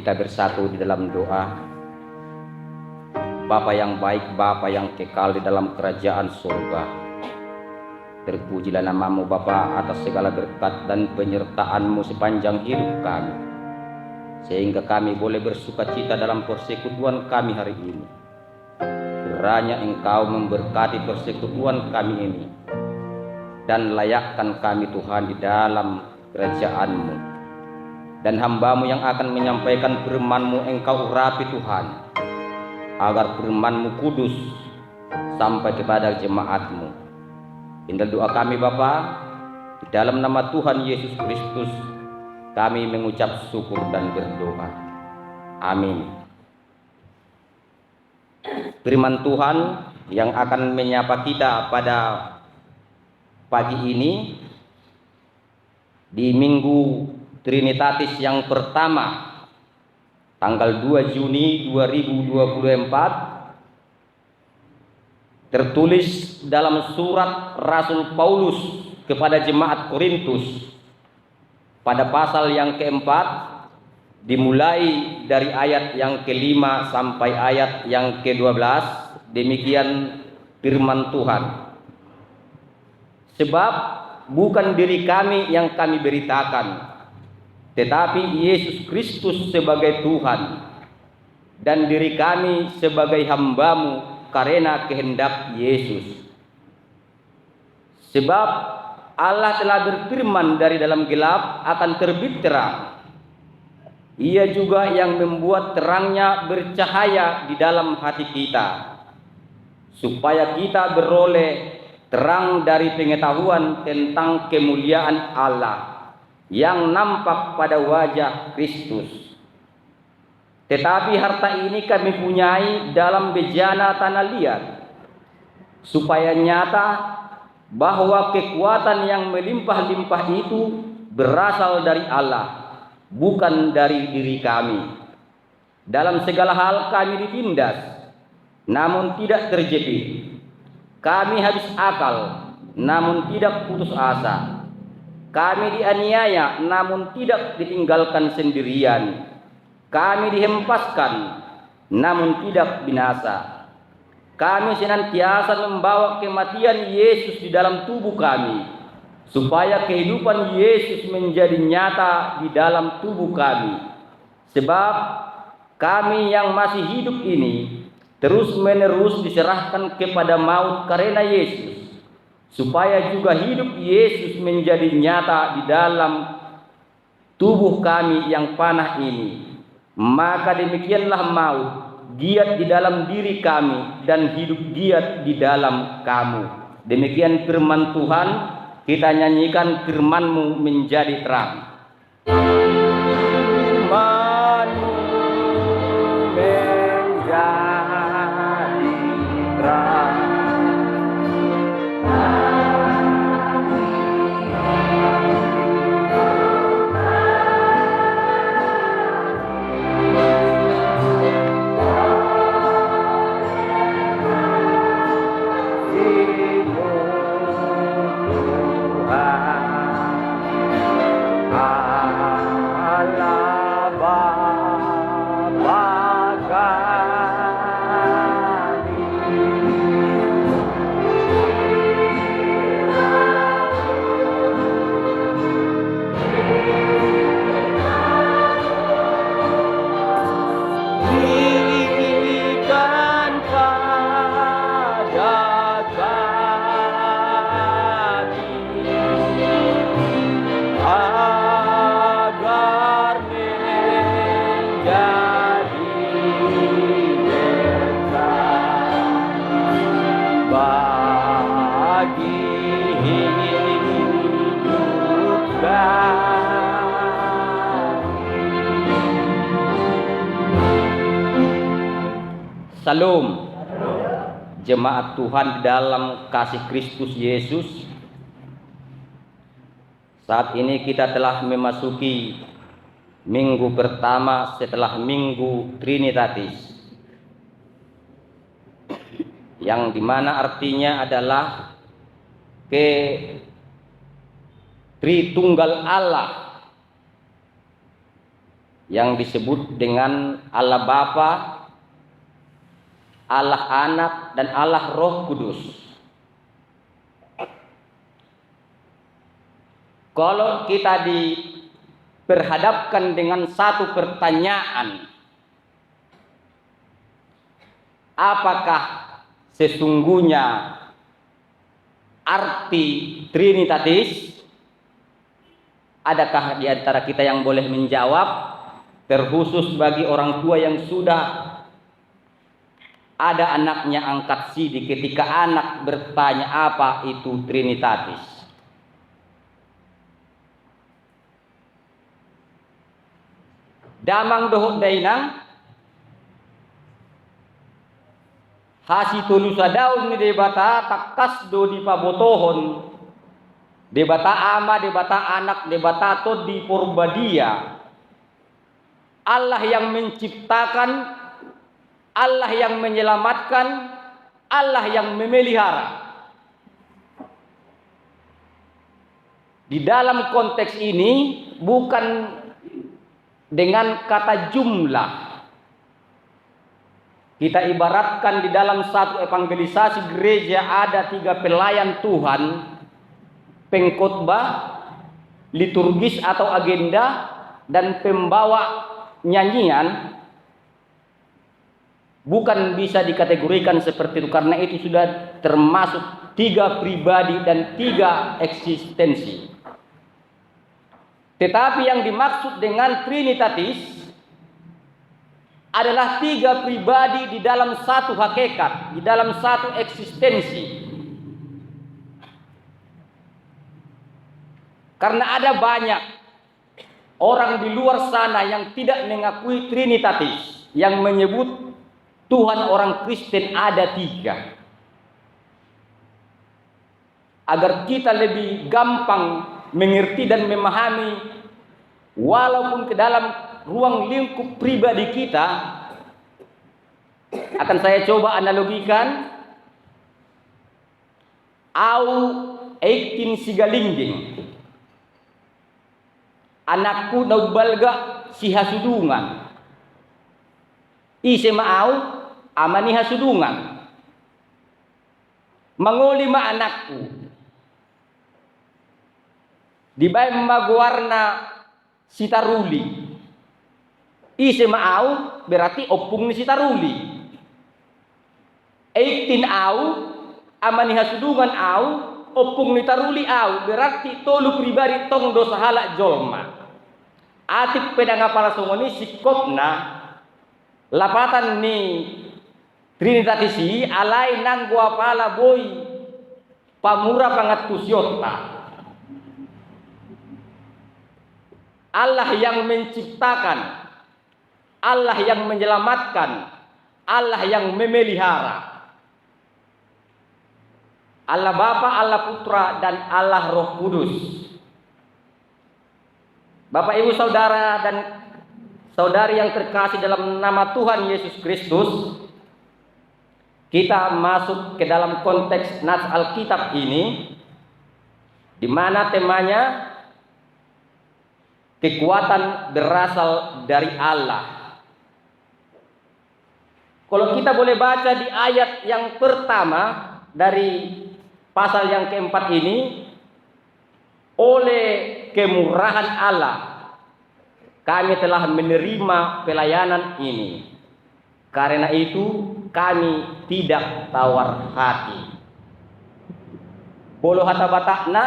Kita bersatu di dalam doa. Bapa yang baik, Bapa yang kekal di dalam kerajaan surga, terpujilah namamu Bapa atas segala berkat dan penyertaan-Mu sepanjang hidup kami, sehingga kami boleh bersukacita dalam persekutuan kami hari ini. Kiranya Engkau memberkati persekutuan kami ini dan layakkan kami Tuhan di dalam kerajaan-Mu. Dan hamba-Mu yang akan menyampaikan firman-Mu Engkau urapi Tuhan, agar firman-Mu kudus sampai kepada jemaat-Mu. Inilah doa kami Bapa, di dalam nama Tuhan Yesus Kristus kami mengucap syukur dan berdoa. Amin. Firman Tuhan yang akan menyapa kita pada pagi ini di Minggu Trinitatis yang pertama, tanggal 2 Juni 2024, tertulis dalam surat Rasul Paulus kepada jemaat Korintus pada pasal yang keempat, dimulai dari ayat yang kelima sampai ayat yang ke-12. Demikian firman Tuhan. Sebab bukan diri kami yang kami beritakan, tetapi Yesus Kristus sebagai Tuhan, dan diri kami sebagai hamba-Mu karena kehendak Yesus. Sebab Allah telah berfirman, dari dalam gelap akan terbit terang. Ia juga yang membuat terangnya bercahaya di dalam hati kita, supaya kita beroleh terang dari pengetahuan tentang kemuliaan Allah yang nampak pada wajah Kristus. Tetapi harta ini kami punyai dalam bejana tanah liat, supaya nyata bahwa kekuatan yang melimpah-limpah itu berasal dari Allah, bukan dari diri kami. Dalam segala hal kami ditindas, namun tidak terjepit. Kami habis akal, namun tidak putus asa. Kami dianiaya, namun tidak ditinggalkan sendirian. Kami dihempaskan, namun tidak binasa. Kami senantiasa membawa kematian Yesus di dalam tubuh kami, supaya kehidupan Yesus menjadi nyata di dalam tubuh kami. Sebab kami yang masih hidup ini terus-menerus diserahkan kepada maut karena Yesus, supaya juga hidup Yesus menjadi nyata di dalam tubuh kami yang panah ini. Maka demikianlah maut giat di dalam diri kami, dan hidup giat di dalam kamu. Demikian firman Tuhan. Kita nyanyikan firman-Mu menjadi terang. Firman-Mu menjadi terang. Salam, jemaat Tuhan di dalam kasih Kristus Yesus. Saat ini kita telah memasuki minggu pertama setelah Minggu Trinitatis, yang dimana artinya adalah Tritunggal Allah yang disebut dengan Allah Bapa, Allah Anak, dan Allah Roh Kudus. Kalau kita diperhadapkan dengan satu pertanyaan, apakah sesungguhnya arti Trinitatis? Adakah di antara kita yang boleh menjawab? Terkhusus bagi orang tua yang sudah ada anaknya angkat sidik ketika anak bertanya apa itu Trinitatis. Damang dohok dainang hasi tulusa daun ni debata takas do di pabotohon debata ama debata anak debata to di purbadia. Allah yang menciptakan, Allah yang menyelamatkan, Allah yang memelihara. Di dalam konteks ini bukan dengan kata jumlah. Kita ibaratkan di dalam satu evangelisasi gereja ada 3 pelayan Tuhan, pengkhotbah, liturgis atau agenda, dan pembawa nyanyian. Bukan bisa dikategorikan seperti itu, karena itu sudah termasuk 3 pribadi dan 3 eksistensi. Tetapi yang dimaksud dengan Trinitatis adalah 3 pribadi di dalam satu hakikat, di dalam satu eksistensi. Karena ada banyak orang di luar sana yang tidak mengakui Trinitatis, yang menyebut Tuhan orang Kristen ada 3. Agar kita lebih gampang mengerti dan memahami, walaupun ke dalam ruang lingkup pribadi kita, akan saya coba analogikan au 18 sigalingging. Anakku naubalga si hasudungan. Ise maau amani hasudungan. Mangoli ma anakku. Dibay magwarna si taruli. Ise maau berarti opung ni si taruli. 18 au amani hasudungan au opung ni taruli au berarti tolu pribadi tong dosa halak jolma. Atip pedang apala songoni sikopna lapatan ni Trinitatisi alai nang gua pala boy pamura pangatusyotta. Allah yang menciptakan, Allah yang menyelamatkan, Allah yang memelihara. Allah Bapa, Allah Putra, dan Allah Roh Kudus. Bapak Ibu Saudara dan saudari yang terkasih dalam nama Tuhan Yesus Kristus, kita masuk ke dalam konteks Nats Alkitab ini, di mana temanya kekuatan berasal dari Allah. Kalau kita boleh baca di ayat yang pertama dari pasal yang keempat ini, oleh kemurahan Allah kami telah menerima pelayanan ini. Karena itu kami tidak tawar hati. Bolo hata batakna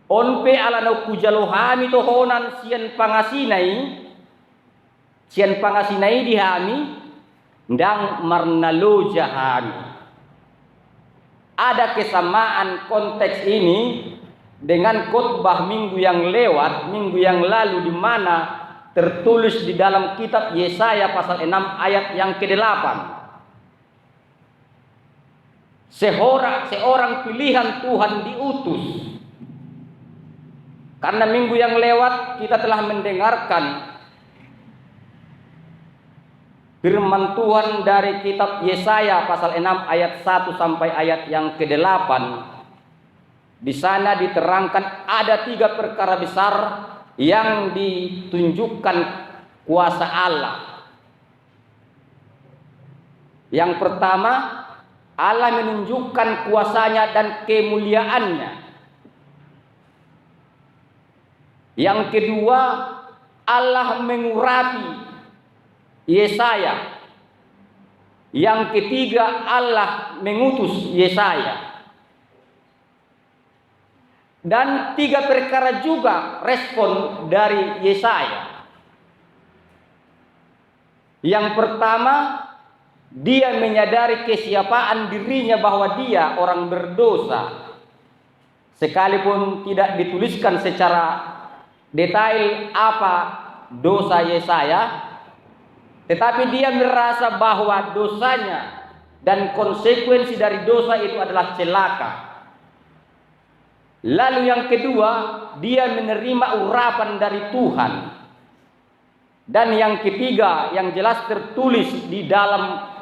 onpe ala no kujalohami tohonan sian pangasinai dihami ndang marnalo jahami. Ada kesamaan konteks ini dengan khotbah minggu yang lewat, minggu yang lalu, di mana tertulis di dalam kitab Yesaya pasal 6 ayat yang ke-8. Seorang pilihan Tuhan diutus. Karena minggu yang lewat kita telah mendengarkan firman Tuhan dari kitab Yesaya pasal 6 ayat 1 sampai ayat yang ke-8. Di sana diterangkan ada 3 perkara besar yang ditunjukkan kuasa Allah. Yang pertama, Allah menunjukkan kuasanya dan kemuliaannya. Yang kedua, Allah mengurapi Yesaya. Yang ketiga, Allah mengutus Yesaya. Dan 3 perkara juga respon dari Yesaya. Yang pertama, dia menyadari kesiapaan dirinya bahwa dia orang berdosa. Sekalipun tidak dituliskan secara detail apa dosa Yesaya, tetapi dia merasa bahwa dosanya dan konsekuensi dari dosa itu adalah celaka. Lalu yang kedua, dia menerima urapan dari Tuhan. Dan yang ketiga, yang jelas tertulis di dalam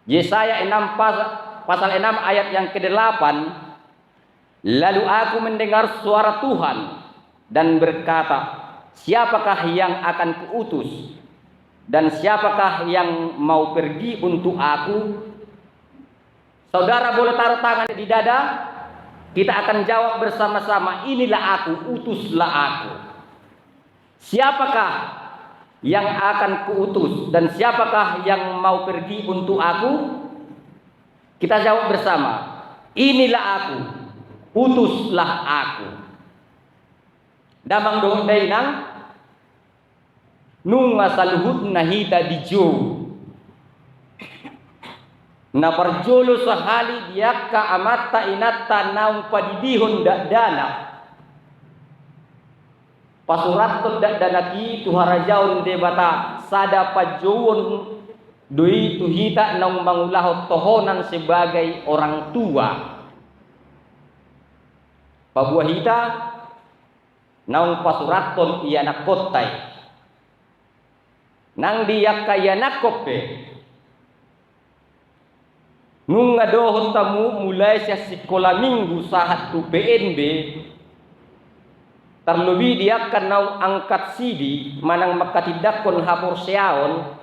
Yesaya 6 pasal 6 ayat yang ke-8, lalu aku mendengar suara Tuhan dan berkata, siapakah yang akan kuutus? Dan siapakah yang mau pergi untuk aku? Saudara boleh taruh tangan di dada. Kita akan jawab bersama-sama, inilah aku, utuslah aku. Siapakah yang akan kuutus dan siapakah yang mau pergi untuk aku? Kita jawab bersama, inilah aku, utuslah aku. Damang doon dainang nung masaluhut nahita di Joe. Na parjolo sa hali diyak ka amata inata naung padidihon dana. Pasuratot danaki tuharajaon debata sada pajowon dui tuhita naung mangulahot tohonan sebagai orang tua. Pabuahita naung pasuraton ianak kotay. Nang diyak kaya nakope. Nung ngadohon tamu mulai sa sekolah minggu sahat tu PNB, terlebih dia kenau angkat sidi manang makatidakon hapor seaon.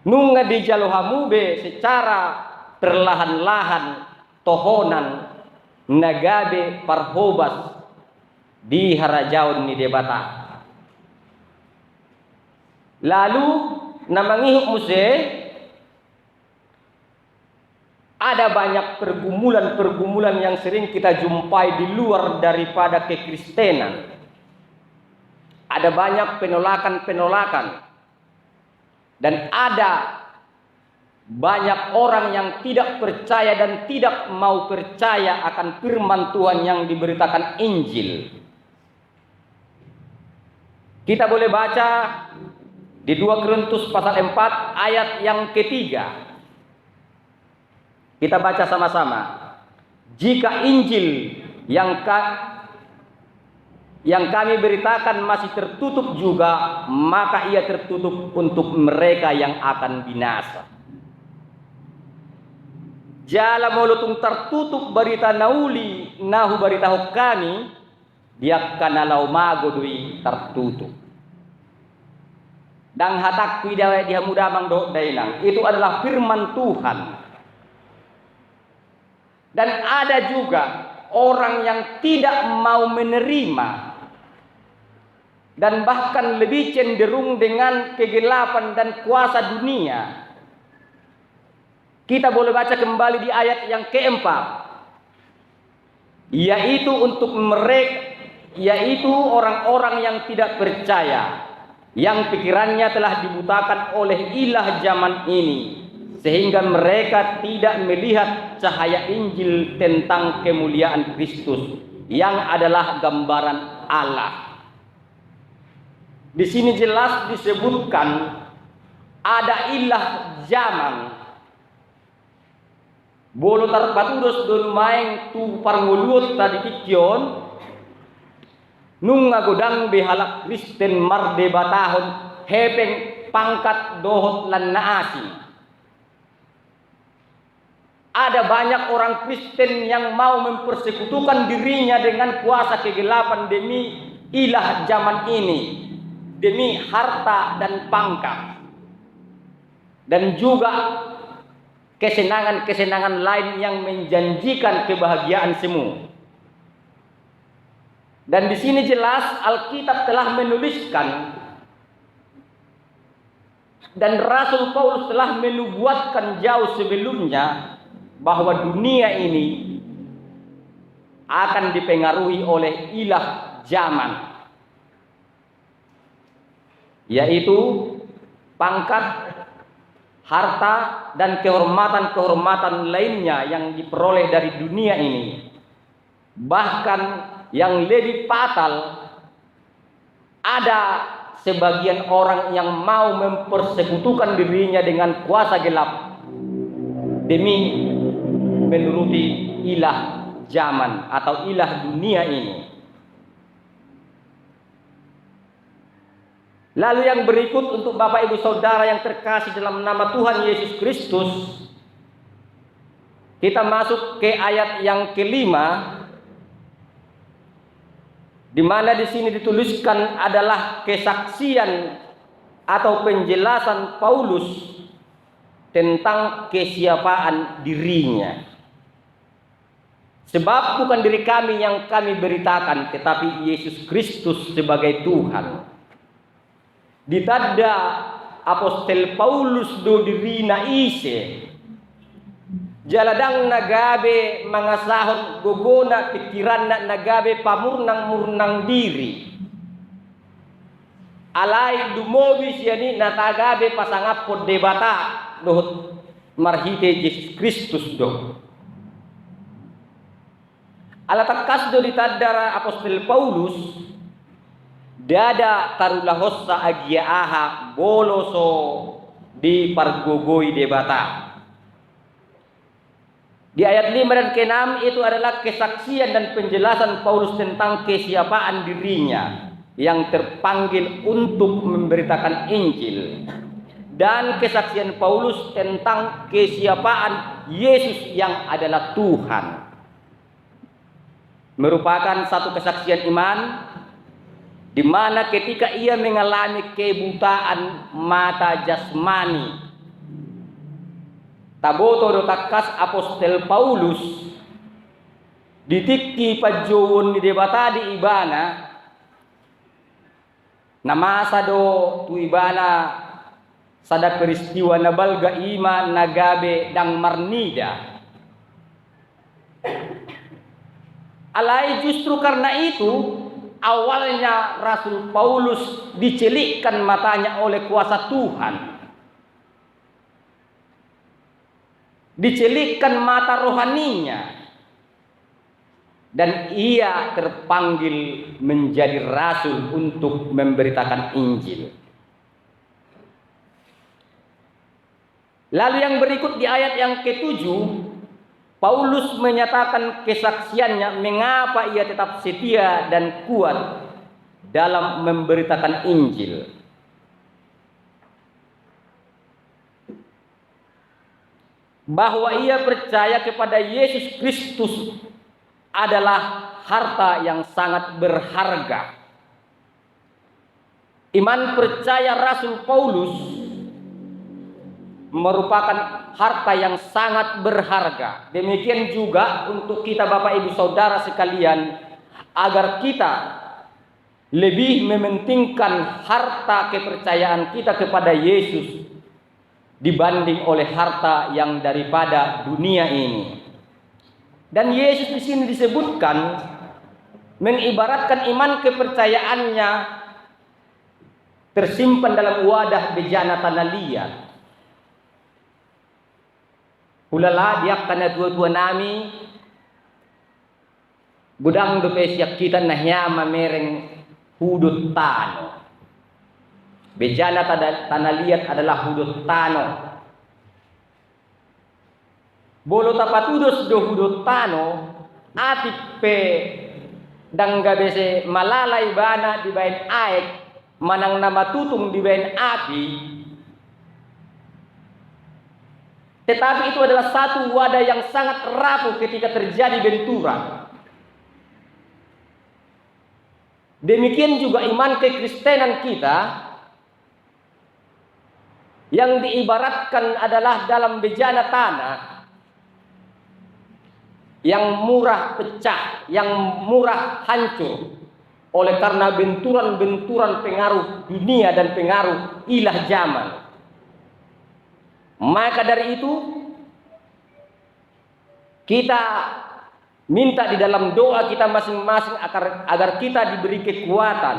Nung ngadijaluhamube secara perlahan-lahan tohonan nagabe parhobas di harajaon ni debata. Lalu namangihuk muse ada banyak pergumulan-pergumulan yang sering kita jumpai di luar daripada kekristenan. Ada banyak penolakan-penolakan. Dan ada banyak orang yang tidak percaya dan tidak mau percaya akan firman Tuhan yang diberitakan Injil. Kita boleh baca di 2 Korintus pasal 4 ayat yang ketiga. Kita baca sama-sama. Jika Injil yang kami beritakan masih tertutup juga, maka ia tertutup untuk mereka yang akan binasa. Jala mulutung tertutup berita nauli nahu berita kami, dia kanalau magodui tertutup. Dan hatak pidawai dia mudamang do dainang. Itu adalah firman Tuhan. Dan ada juga orang yang tidak mau menerima dan bahkan lebih cenderung dengan kegelapan dan kuasa dunia. Kita boleh baca kembali di ayat yang keempat, yaitu untuk mereka, yaitu orang-orang yang tidak percaya, yang pikirannya telah dibutakan oleh ilah zaman ini, sehingga mereka tidak melihat cahaya Injil tentang kemuliaan Kristus yang adalah gambaran Allah. Di sini jelas disebutkan ada ilah zaman. Bolo tarpatudos don maeng tu parnguluot tadi kikyon nung ngagodang behalak Kristen marde batahon hepeng pangkat dohot lan naasi. Ada banyak orang Kristen yang mau mempersekutukan dirinya dengan kuasa kegelapan demi ilah zaman ini, demi harta dan pangkat, dan juga kesenangan-kesenangan lain yang menjanjikan kebahagiaan semu. Dan di sini jelas Alkitab telah menuliskan dan Rasul Paulus telah menubuatkan jauh sebelumnya bahwa dunia ini akan dipengaruhi oleh ilah zaman, yaitu pangkat, harta, dan kehormatan-kehormatan lainnya yang diperoleh dari dunia ini. Bahkan yang lebih fatal, ada sebagian orang yang mau mempersekutukan dirinya dengan kuasa gelap demi menuruti ilah zaman atau ilah dunia ini. Lalu yang berikut untuk Bapak Ibu Saudara yang terkasih dalam nama Tuhan Yesus Kristus, kita masuk ke ayat yang kelima, di mana di sini dituliskan adalah kesaksian atau penjelasan Paulus tentang kesiapaan dirinya. Sebab bukan diri kami yang kami beritakan, tetapi Yesus Kristus sebagai Tuhan. Ditanda Apostel Paulus do dirina ise, jaladang nagabe mangasahon gogona pikiran nagabe pamurnang-murnang diri. Alay dumobis yani natagabe pasangapod debata dohot marhite Yesus Kristus do. Alatakas do ditadara Apostel Paulus dada karulahossa agiaaha boloso di pargogoi debata. Di ayat 5 dan ke-6 itu adalah kesaksian dan penjelasan Paulus tentang kesiapaan dirinya yang terpanggil untuk memberitakan Injil, dan kesaksian Paulus tentang kesiapaan Yesus yang adalah Tuhan. Merupakan satu kesaksian iman di mana ketika ia mengalami kebutaan mata jasmani, taboto do takas Apostel Paulus ditikki pajowon di debata di ibana namasa do tu ibana sada peristiwa nabalga ima nagabe dang marnida. Alai justru karena itu awalnya Rasul Paulus dicelikkan matanya oleh kuasa Tuhan, dicelikkan mata rohaninya, dan ia terpanggil menjadi rasul untuk memberitakan Injil. Lalu yang berikut di ayat yang ke-7, Paulus menyatakan kesaksiannya mengapa ia tetap setia dan kuat dalam memberitakan Injil. Bahwa ia percaya kepada Yesus Kristus adalah harta yang sangat berharga. Iman percaya Rasul Paulus merupakan harta yang sangat berharga. Demikian juga untuk kita Bapak Ibu Saudara sekalian, agar kita lebih mementingkan harta kepercayaan kita kepada Yesus dibanding oleh harta yang daripada dunia ini. Dan Yesus di sini disebutkan mengibaratkan iman kepercayaannya tersimpan dalam wadah bejana tanah liat. Hulala diak kana tua-tua nami budang do pesyak kita nahya mamereng hudut tano. Bejana tanah liat adalah hudut tano. Bolo tapatudos do hudut tano atipe dangga bese malalay bana di bain aek manang nama tutung di bain api. tetapi itu adalah satu wadah yang sangat rapuh ketika terjadi benturan. Demikian juga iman kekristenan kita yang diibaratkan adalah dalam bejana tanah yang murah pecah, yang murah hancur oleh karena benturan-benturan pengaruh dunia dan pengaruh ilah zaman. Maka dari itu kita minta di dalam doa kita masing-masing agar kita diberi kekuatan.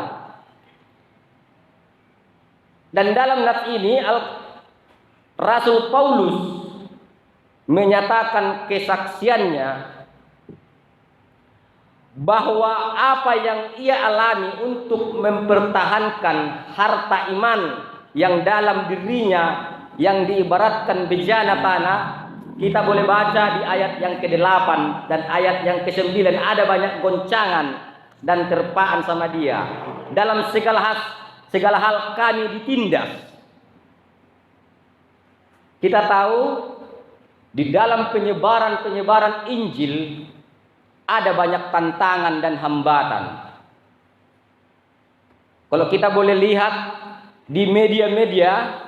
Dan dalam nats ini Rasul Paulus menyatakan kesaksiannya bahwa apa yang ia alami untuk mempertahankan harta iman yang dalam dirinya yang diibaratkan bejana tanah, kita boleh baca di ayat yang ke-8 dan ayat yang ke-9. Ada banyak goncangan dan terpaan sama dia. Dalam segala hal kami ditindas. Kita tahu di dalam penyebaran Injil ada banyak tantangan dan hambatan. Kalau kita boleh lihat di media-media,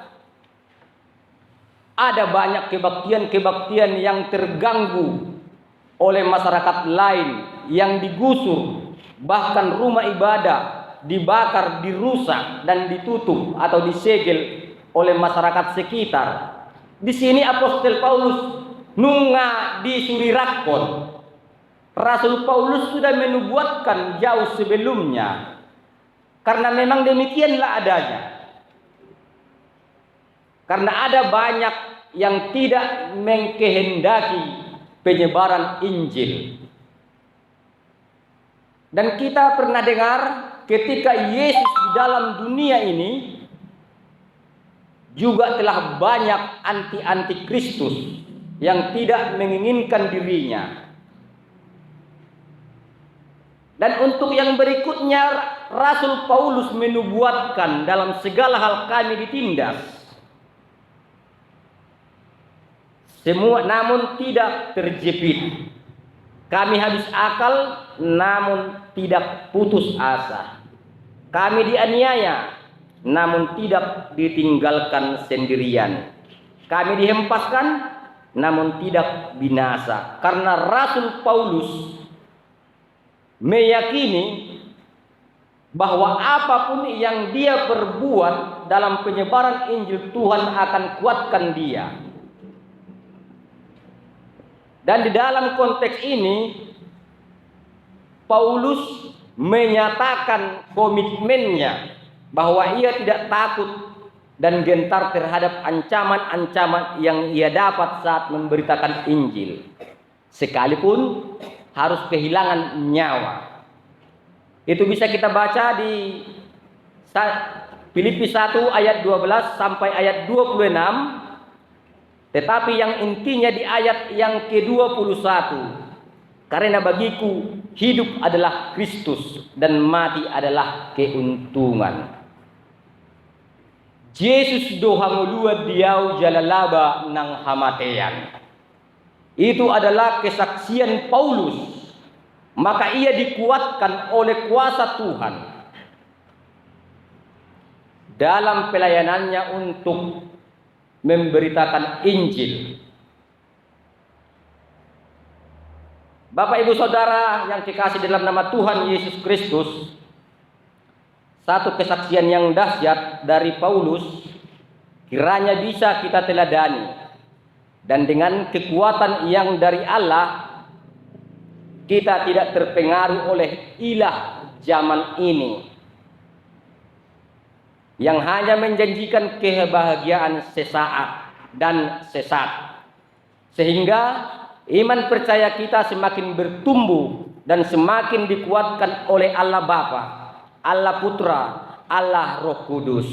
ada banyak kebaktian-kebaktian yang terganggu oleh masyarakat lain, yang digusur, bahkan rumah ibadah dibakar, dirusak dan ditutup atau disegel oleh masyarakat sekitar. Di sini Apostel Paulus nunga di Surirakon. Rasul Paulus sudah menubuatkan jauh sebelumnya, karena memang demikianlah adanya. Karena ada banyak yang tidak mengkehendaki penyebaran Injil. Dan kita pernah dengar ketika Yesus di dalam dunia ini juga telah banyak anti Kristus yang tidak menginginkan dirinya. Dan untuk yang berikutnya Rasul Paulus menubuatkan dalam segala hal kami ditindas. Semua namun tidak terjepit. Kami habis akal namun tidak putus asa. Kami dianiaya namun tidak ditinggalkan sendirian. Kami dihempaskan namun tidak binasa. Karena Rasul Paulus meyakini bahwa apapun yang dia perbuat dalam penyebaran Injil, Tuhan akan kuatkan dia. Dan di dalam konteks ini Paulus menyatakan komitmennya bahwa ia tidak takut dan gentar terhadap ancaman-ancaman yang ia dapat saat memberitakan Injil, sekalipun harus kehilangan nyawa. Itu bisa kita baca di Filipi 1 ayat 12 sampai ayat 26. Tetapi yang intinya di ayat yang ke-21. Karena bagiku hidup adalah Kristus dan mati adalah keuntungan. Yesus dohamulua diau jalalaba nang hamatean. Itu adalah kesaksian Paulus. Maka ia dikuatkan oleh kuasa Tuhan dalam pelayanannya untuk memberitakan Injil. Bapak Ibu Saudara yang dikasihi dalam nama Tuhan Yesus Kristus, satu kesaksian yang dahsyat dari Paulus kiranya bisa kita teladani. Dan dengan kekuatan yang dari Allah, kita tidak terpengaruh oleh ilah zaman ini yang hanya menjanjikan kebahagiaan sesaat dan sesat. Sehingga iman percaya kita semakin bertumbuh dan semakin dikuatkan oleh Allah Bapa, Allah Putra, Allah Roh Kudus.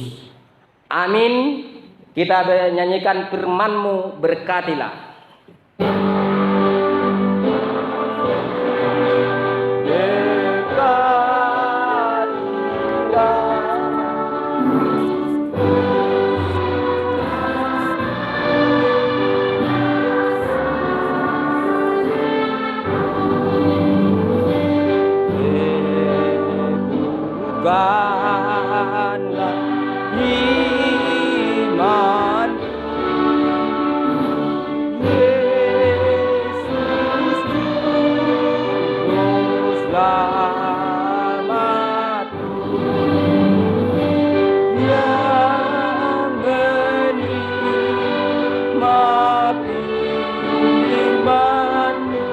Amin. Kita menyanyikan firman-Mu, berkatilah. teguhkanlah iman. Yesus Juru Selamatku yang menikmati imanmu.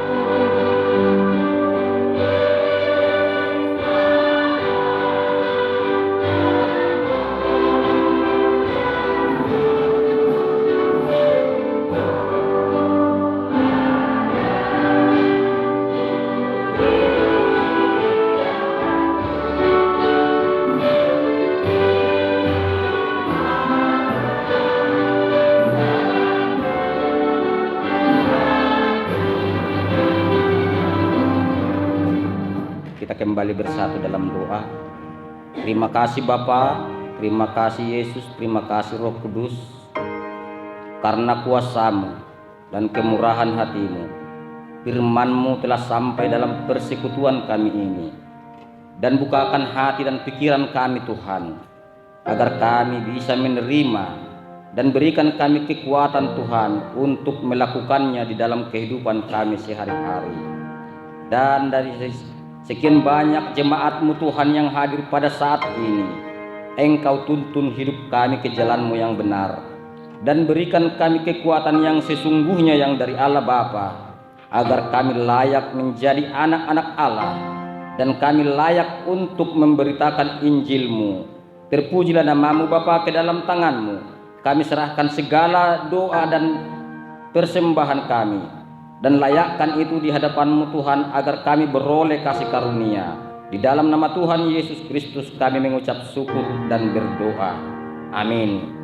Kita kembali bersatu dalam doa. Terima kasih Bapa, terima kasih Yesus, terima kasih Roh Kudus, karena kuasa-Mu dan kemurahan hati-Mu, firman-Mu telah sampai dalam persekutuan kami ini. Dan bukakan hati dan pikiran kami Tuhan, agar kami bisa menerima dan berikan kami kekuatan Tuhan untuk melakukannya di dalam kehidupan kami sehari-hari. Dan dari sekian banyak jemaat-Mu Tuhan yang hadir pada saat ini, Engkau tuntun hidup kami ke jalan-Mu yang benar, dan berikan kami kekuatan yang sesungguhnya yang dari Allah Bapa, agar kami layak menjadi anak-anak Allah, dan kami layak untuk memberitakan Injil-Mu. Terpujilah nama-Mu Bapa, ke dalam tangan-Mu kami serahkan segala doa dan persembahan kami, dan layakkan itu di hadapan-Mu Tuhan, agar kami beroleh kasih karunia. Di dalam nama Tuhan Yesus Kristus kami mengucap syukur dan berdoa. Amin.